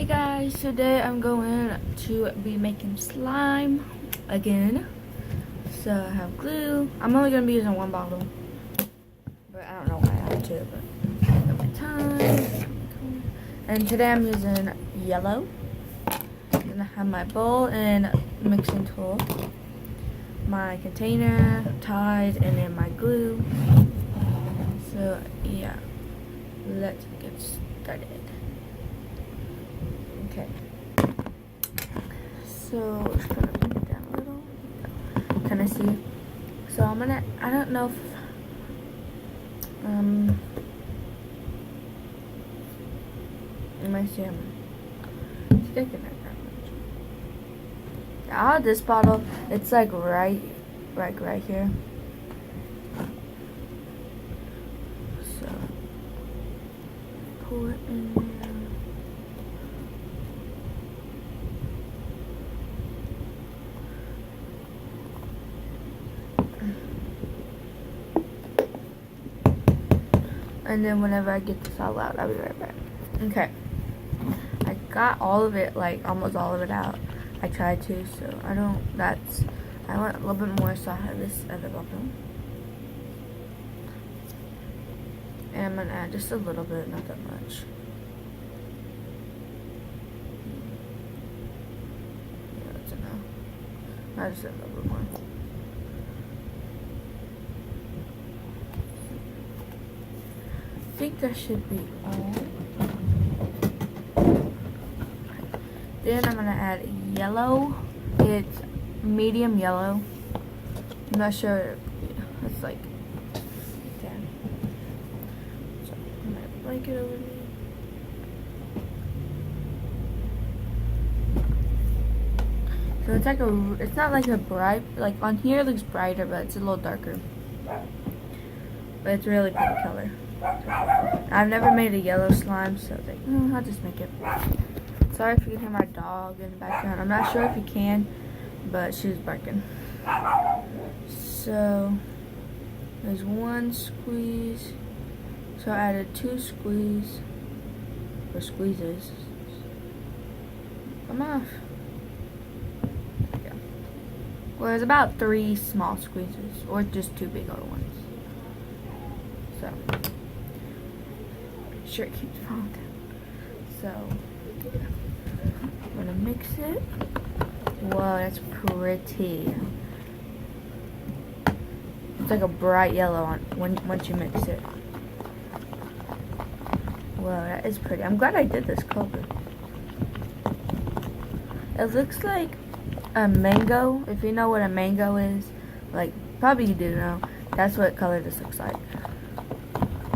Hey guys, today I'm going to be making slime again. So I have glue. I'm only going to be using one bottle, but I don't know why I have to, but I got my time. And today I'm using yellow. I'm going to have my bowl and mixing tool, my container, Tide, and then my glue. So yeah, let's get started. Okay, so just gonna bring it down a little. Can I see? So I don't know if, let me see, I'm sticking it that much. I have this bottle, it's like right here. So, pour it in there. And then whenever I get this all out, I'll be right back. Okay. I got all of it, like almost all of it out. I tried to, so I want a little bit more, so I have this other bottle. And I'm gonna add just a little bit, not that much. Yeah, that's enough. I just add a little bit more. I think that should be all. Then I'm gonna add yellow. It's medium yellow. I'm not sure. It's like, yeah. So I'm gonna blanket over me. So it's like it's not like a bright, like on here it looks brighter, but it's a little darker. But it's really pretty color. I've never made a yellow slime, so I was like, I'll just make it. Sorry if you can hear my dog in the background. I'm not sure if you can, but she's barking. So, there's one squeeze. So I added 2 squeezes. Come off. Yeah. Well, there's about 3 small squeezes, or just 2 big old ones. So. Sure, it keeps falling down. So, yeah. I'm gonna mix it. Whoa, that's pretty. It's like a bright yellow once you mix it. Whoa, that is pretty. I'm glad I did this color. It looks like a mango. If you know what a mango is, like probably you do know. That's what color this looks like,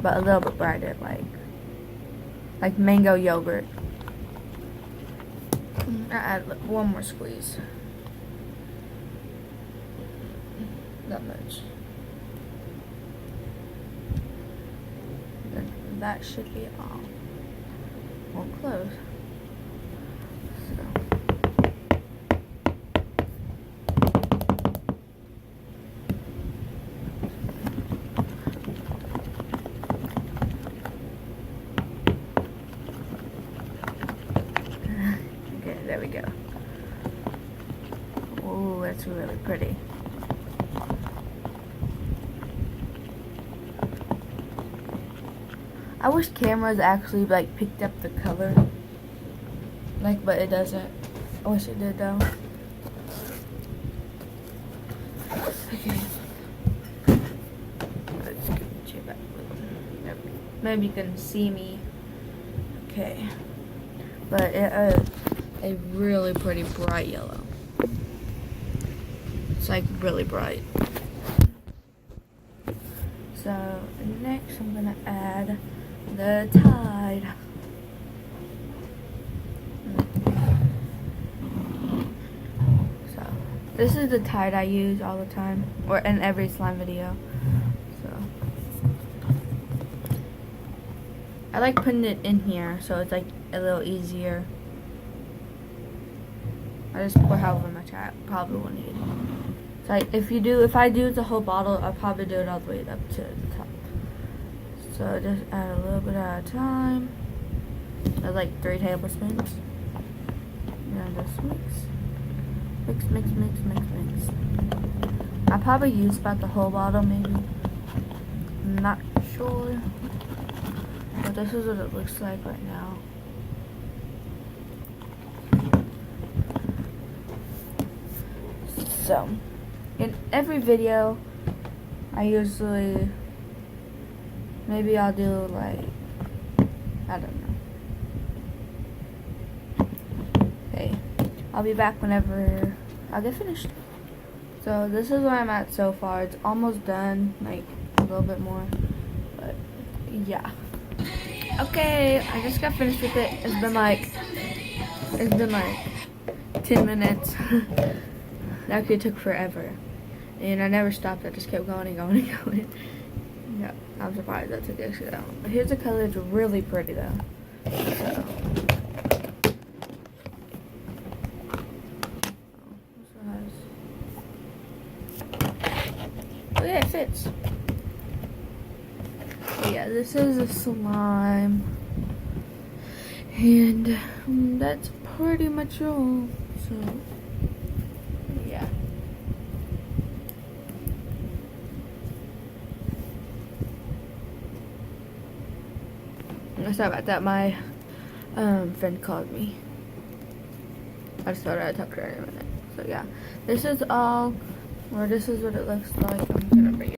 but a little bit brighter, like mango yogurt. I add one more squeeze. That much. Then that should be all. Won't close. So. There we go. Oh, that's really pretty. I wish cameras actually like picked up the color. Like, but it doesn't. I wish it did though. Okay. Let's get you back. Maybe you can see me. Okay. But it a really pretty bright yellow. It's like really bright. So next I'm gonna add the Tide. So this is the Tide I use all the time, or in every slime video. So I like putting it in here, so it's like a little easier. I just pour however much I probably will need. So if I do the whole bottle, I'll probably do it all the way up to the top. So just add a little bit at a time. That's like 3 tablespoons. Yeah, just mix. I probably used about the whole bottle, maybe. I'm not sure. But this is what it looks like right now. So, in every video, I usually, maybe I'll do like, I don't know. Okay, I'll be back whenever I get finished. So this is where I'm at so far. It's almost done, like a little bit more, but yeah. Okay, I just got finished with it. It's been like 10 minutes. It actually took forever. And I never stopped. I just kept going and going and going. Yeah, I'm surprised that took extra long. But here's the color. It's really pretty though. So. Oh yeah, it fits. So yeah, this is a slime. And that's pretty much all. So yeah. Sorry about that. My friend called me. I just thought I'd talk to her in a minute. So yeah, this is all, or this is what it looks like.